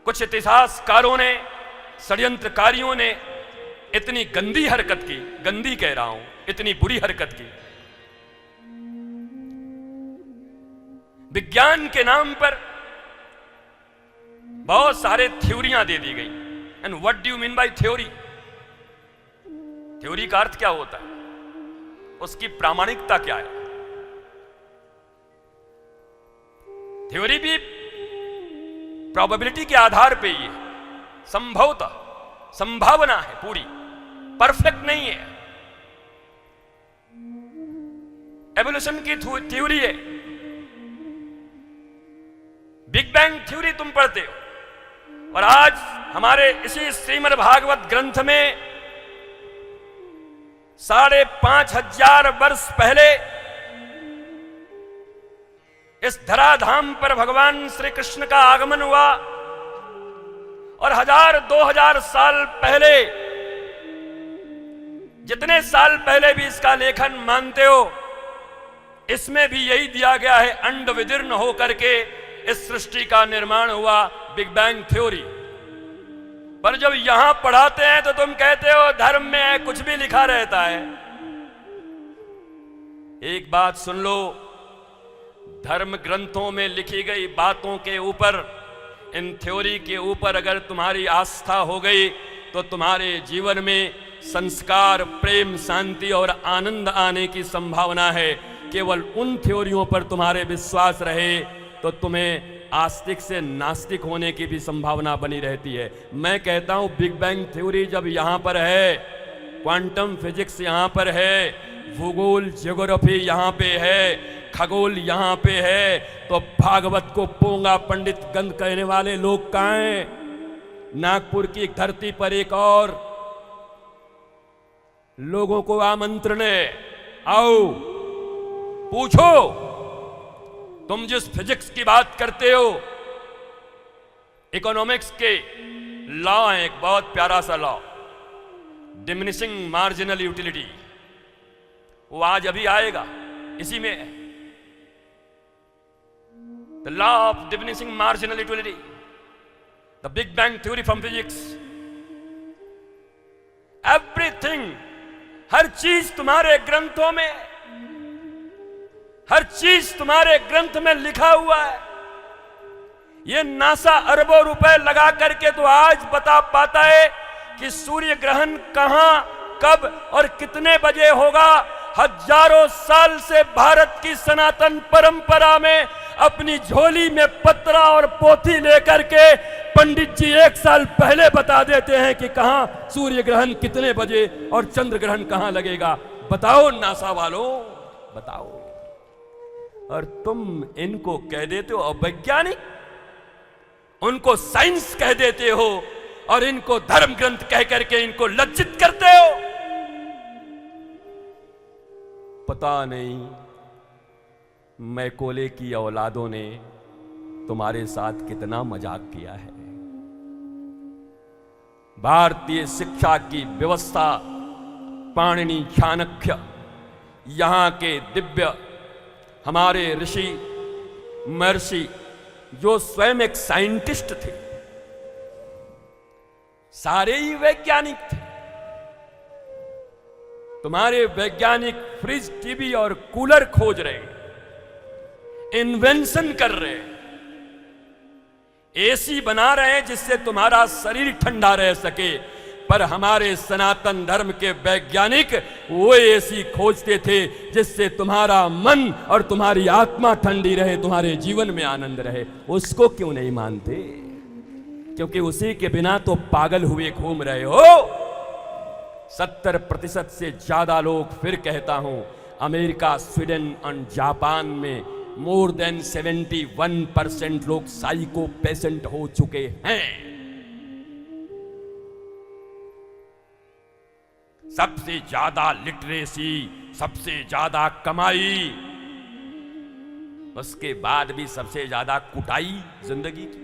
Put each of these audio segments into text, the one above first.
कुछ इतिहासकारों ने, षड्यंत्रकारियों ने इतनी गंदी हरकत की, गंदी कह रहा हूं, इतनी बुरी हरकत की, विज्ञान के नाम पर बहुत सारे थ्योरियां दे दी गई। And what do you mean by theory? Theory का अर्थ क्या होता है, उसकी प्रामाणिकता क्या है? थ्योरी भी प्रोबेबिलिटी के आधार पे ही है, संभवतः, संभावना है, पूरी परफेक्ट नहीं है। एवोल्यूशन की थ्योरी है, बिग बैंग थ्योरी तुम पढ़ते हो। और आज हमारे इसी श्रीमद् भागवत ग्रंथ में 5,500 वर्ष पहले इस धराधाम पर भगवान श्री कृष्ण का आगमन हुआ, और 1000-2000 साल पहले, जितने साल पहले भी इसका लेखन मानते हो, इसमें भी यही दिया गया है, अंड विदीर्ण होकर के इस सृष्टि का निर्माण हुआ, बिग बैंग थ्योरी। पर जब यहां पढ़ाते हैं तो तुम कहते हो धर्म में कुछ भी लिखा रहता है। एक बात सुन लो, धर्म ग्रंथों में लिखी गई बातों के ऊपर, इन थ्योरी के ऊपर अगर तुम्हारी आस्था हो गई तो तुम्हारे जीवन में संस्कार, प्रेम, शांति और आनंद आने की संभावना है। केवल उन थ्योरियों पर तुम्हारे विश्वास रहे तो तुम्हें आस्तिक से नास्तिक होने की भी संभावना बनी रहती है। मैं कहता हूं बिग बैंग थ्योरी जब यहां पर है, क्वांटम फिजिक्स यहां पर है, भूगोल ज्योग्राफी यहां पे है, खगोल यहां पे है, तो भागवत को पोंगा पंडित गंध कहने वाले लोग कहां हैं? नागपुर की धरती पर एक और लोगों को आमंत्रण है, आओ पूछो। तुम जिस फिजिक्स की बात करते हो, इकोनॉमिक्स के लॉ है, एक बहुत प्यारा सा लॉ, डिमिनिशिंग मार्जिनल यूटिलिटी, वो आज अभी आएगा, इसी में है, the law of diminishing marginal utility, the big bang theory from physics. Everything, हर चीज तुम्हारे ग्रंथों में, हर चीज तुम्हारे ग्रंथ में लिखा हुआ है। ये नासा अरबों रुपए लगा करके तो आज बता पाता है कि सूर्य ग्रहण कहां, कब और कितने बजे होगा। हजारों साल से भारत की सनातन परंपरा में अपनी झोली में पत्रा और पोथी लेकर के पंडित जी 1 साल पहले बता देते हैं कि कहां सूर्य ग्रहण कितने बजे और चंद्र ग्रहण कहां लगेगा। बताओ नासा वालों, बताओ। और तुम इनको कह देते हो अवैज्ञानिक, उनको साइंस कह देते हो, और इनको धर्म ग्रंथ कह करके इनको लज्जित करते हो। पता नहीं मैकोले की औलादों ने तुम्हारे साथ कितना मजाक किया है। भारतीय शिक्षा की व्यवस्था, पाणिनि, चाणक्य, यहां के दिव्य हमारे ऋषि महर्षि जो स्वयं एक साइंटिस्ट थे, सारे ही वैज्ञानिक थे। तुम्हारे वैज्ञानिक फ्रिज, टीवी और कूलर खोज रहे हैं, इन्वेंशन कर रहे हैं, एसी बना रहे हैं जिससे तुम्हारा शरीर ठंडा रह सके। पर हमारे सनातन धर्म के वैज्ञानिक वो एसी खोजते थे जिससे तुम्हारा मन और तुम्हारी आत्मा ठंडी रहे, तुम्हारे जीवन में आनंद रहे। उसको क्यों नहीं मानते? क्योंकि उसी के बिना तो पागल हुए घूम रहे हो। 70% से ज्यादा लोग, फिर कहता हूं, अमेरिका, स्वीडन और जापान में मोर देन 71% लोग साइको पेशेंट हो चुके हैं। सबसे ज्यादा लिटरेसी, सबसे ज्यादा कमाई, उसके बाद भी सबसे ज्यादा कुटाई जिंदगी की।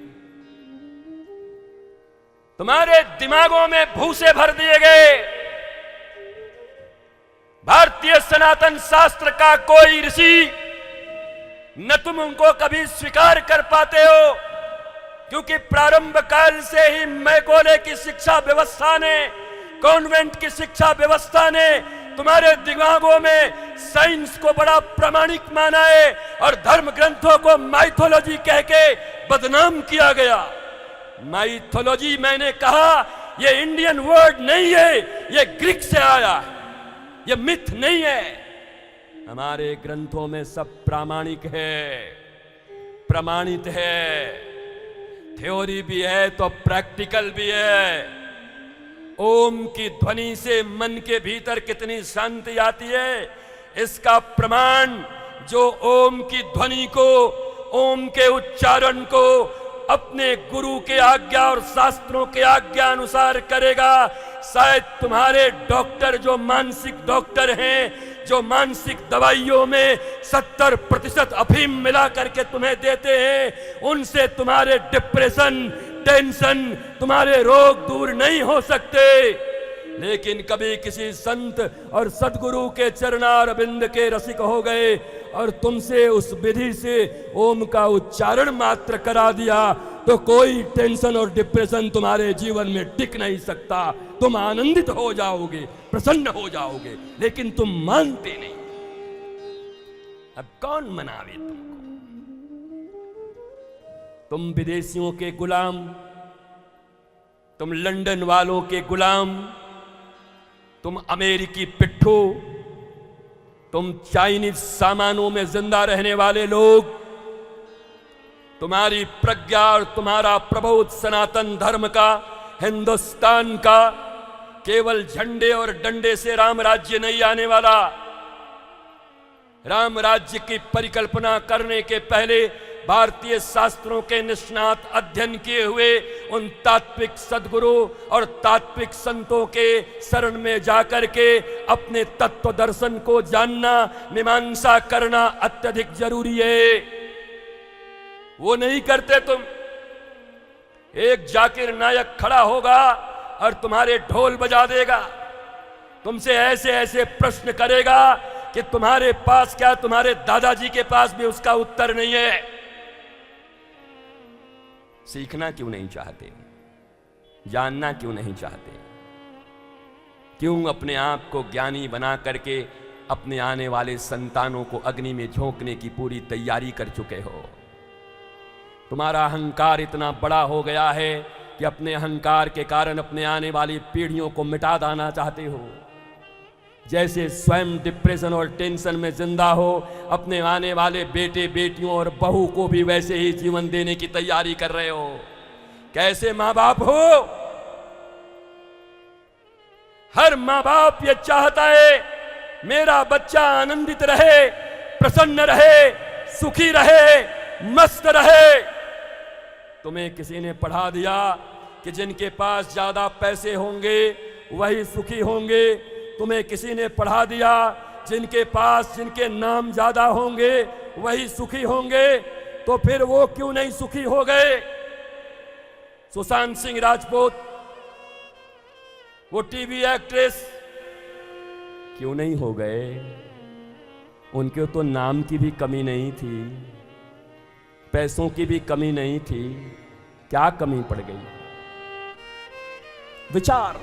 तुम्हारे दिमागों में भूसे भर दिए गए। भारतीय सनातन शास्त्र का कोई ऋषि, न तुम उनको कभी स्वीकार कर पाते हो, क्योंकि प्रारंभ काल से ही मैकोले की शिक्षा व्यवस्था ने, कॉन्वेंट की शिक्षा व्यवस्था ने तुम्हारे दिमागों में साइंस को बड़ा प्रामाणिक माना है और धर्म ग्रंथों को माइथोलॉजी कह के बदनाम किया गया। माइथोलॉजी, मैंने कहा, ये इंडियन वर्ड नहीं है, ये ग्रीक से आया है, ये मिथ नहीं है। हमारे ग्रंथों में सब प्रामाणिक है, प्रमाणित है। थ्योरी भी है तो प्रैक्टिकल भी है। ओम की ध्वनि से मन के भीतर कितनी शांति आती है, इसका प्रमाण जो ओम की ध्वनि को, ओम के उच्चारण को अपने गुरु के आज्ञा और शास्त्रों के आज्ञा अनुसार करेगा। शायद तुम्हारे डॉक्टर, जो मानसिक डॉक्टर हैं, जो मानसिक दवाइयों में 70% अफीम मिला करके तुम्हें देते हैं, उनसे तुम्हारे डिप्रेशन, टेंशन, तुम्हारे रोग दूर नहीं हो सकते। लेकिन कभी किसी संत और सदगुरु के चरणारविंद के रसिक हो गए और तुमसे उस विधि से ओम का उच्चारण मात्र करा दिया तो कोई टेंशन और डिप्रेशन तुम्हारे जीवन में टिक नहीं सकता। तुम आनंदित हो जाओगे, प्रसन्न हो जाओगे, लेकिन तुम मानते नहीं। अब कौन मनावे तुमको? तुम विदेशियों के गुलाम, तुम लंदन वालों के गुलाम, तुम अमेरिकी पिट्ठू, तुम चाइनीज सामानों में जिंदा रहने वाले लोग, तुम्हारी प्रज्ञा और तुम्हारा प्रबोध सनातन धर्म का, हिंदुस्तान का, केवल झंडे और डंडे से राम राज्य नहीं आने वाला। राम राज्य की परिकल्पना करने के पहले भारतीय शास्त्रों के निष्णात अध्ययन किए हुए उन तात्विक सद्गुरु और तात्विक संतों के शरण में जाकर के अपने तत्व दर्शन को जानना, मीमांसा करना अत्यधिक जरूरी है। वो नहीं करते तुम। एक जाकिर नायक खड़ा होगा और तुम्हारे ढोल बजा देगा, तुमसे ऐसे ऐसे प्रश्न करेगा कि तुम्हारे पास क्या, तुम्हारे दादाजी के पास भी उसका उत्तर नहीं है। सीखना क्यों नहीं चाहते? जानना क्यों नहीं चाहते? क्यों अपने आप को ज्ञानी बना करके अपने आने वाले संतानों को अग्नि में झोंकने की पूरी तैयारी कर चुके हो? तुम्हारा अहंकार इतना बड़ा हो गया है कि अपने अहंकार के कारण अपने आने वाली पीढ़ियों को मिटा देना चाहते हो। जैसे स्वयं डिप्रेशन और टेंशन में जिंदा हो, अपने आने वाले बेटे बेटियों और बहू को भी वैसे ही जीवन देने की तैयारी कर रहे हो। कैसे मां बाप हो? हर मां बाप ये चाहता है मेरा बच्चा आनंदित रहे, प्रसन्न रहे, सुखी रहे, मस्त रहे। तुम्हें किसी ने पढ़ा दिया कि जिनके पास ज्यादा पैसे होंगे वही सुखी होंगे। तुम्हें किसी ने पढ़ा दिया जिनके पास, जिनके नाम ज्यादा होंगे वही सुखी होंगे। तो फिर वो क्यों नहीं सुखी हो गए? सुशांत सिंह राजपूत, वो टीवी एक्ट्रेस, क्यों नहीं हो गए? उनके तो नाम की भी कमी नहीं थी, पैसों की भी कमी नहीं थी। क्या कमी पड़ गई? विचार,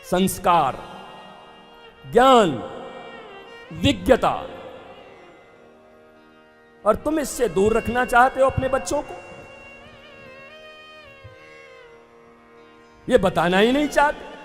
संस्कार, ज्ञान, विज्ञता। और तुम इससे दूर रखना चाहते हो अपने बच्चों को, ये बताना ही नहीं चाहते।